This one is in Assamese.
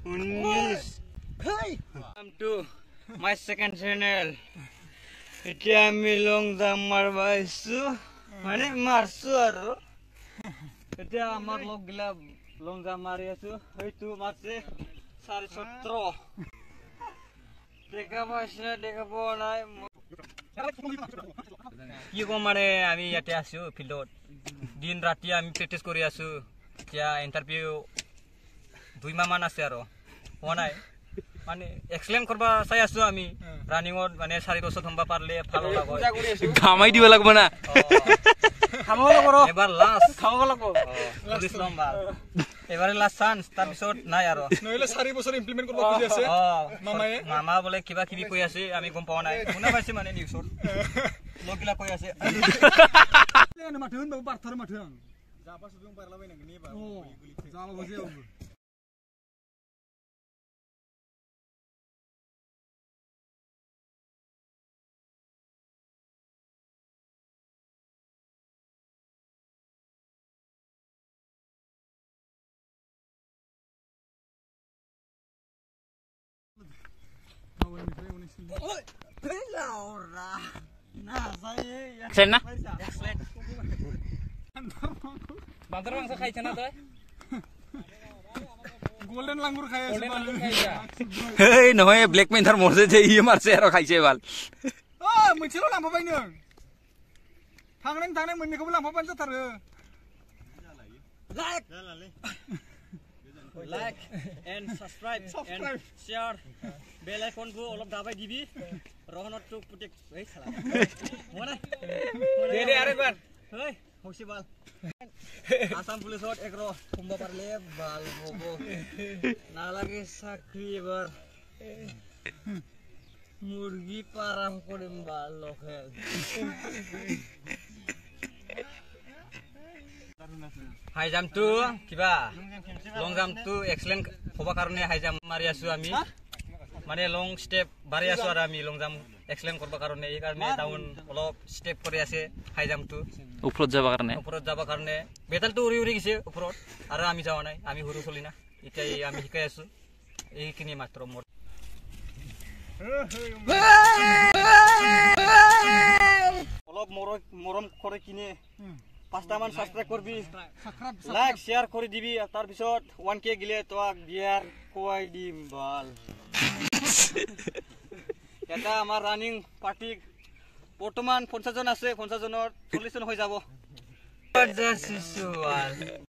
19 Welcome to my second channel. এতিয়া আমি লং জাম্প মাৰবা আহিছো মানে মাৰছো আৰু এতিয়া আমাৰ লগ গিলা লং জাম্প মাৰি আছো হয়তো মাৰছে 17 দেখা পোৱা নাই কি কম মানে আমি ইয়াতে আছো ফিল্ডত দিন ৰাতি আমি প্ৰেক্টিছ কৰি আছো এতিয়া ইন্টাৰভিউ 2 মাহ মান আছে আৰু হোৱা নাই মানে এক্সেলেন্ট কৰবা চাই আছো আমি ৰানিংত মানে 4 বছৰ থম্বা পাৰলে ভালো লাগব ঘামাই দিব লাগব না খামো লাগব এবাৰ লাষ্ট খামো লাগব পুলিশ লম্বা এবাৰে লাষ্ট চান্স তাৰ পিছত নাই আৰু নইলে 4 বছৰ ইমপ্লিমেন্ট কৰিব খুজি আছে মামা বলে কিবা কিবি কৈ আছে আমি গম পাও নাই শুনা পাইছে মানে নিউজত লগিলা কৈ আছে এনে মাথুন বাবু পাথৰ মাথুন যাবা সুদুম পাৰলা বাই নাগনি বা যাবা গজে Excellent na? Excellent. Bantar mangsa খাইছ না তই? গোল্ডেন লাঙ্গুর খাই আছে গোল্ডেন খাইছা এই নহয় ব্ল্যাক পেন্থার মরছে যে ই মারছে আর খাইছে বাল ও মইছেল লাম্ফাবাই নों थांनाय मोननैखौबो लांफाबानो जाथारो Like and subscribe and share bell icon को অলপ দাবাই দিবি রহনত তো প্রত্যেক এই খেলা মনে দে আরেকবার এই হইছে বাল আসাম পুলিশত একর কুম্বা পারলে বাল হবো না লাগে চাকরি এবার মুরগি পারাম করিম বাল লখে হাই জাম্প টু কিবা লং জাম্প টু এক্সেলেন্ট হবা কারণে হাই জাম্প মারি আছো আমি মানে লং স্টেপ বাড়ি আছো আর আমি লং জাম্প এক্সেলেন্ট করবা কারণে এই কারণে ডাউন অলপ স্টেপ করে আছে হাই জাম্প টু উপরত যাবা কারণে বেতাল তো উড়ি উড়ি গেছে উপরত আর আমি যাওয়া নাই আমি হুরু চলি না এটাই আমি শিকাই আছো এইখিনি মাত্র মোর অলপ মরম করে কিনে 5টা মান সাবস্ক্রাইব করবি লাইক শেয়ার করে দিবি আর তার পিছত 1k গিলে তোক বিয়ার কোয়াই দিম বাল এটা আমার রানিং পার্টি বর্তমান 50 জন আছে 50 জনের 40 জন হয়ে যাব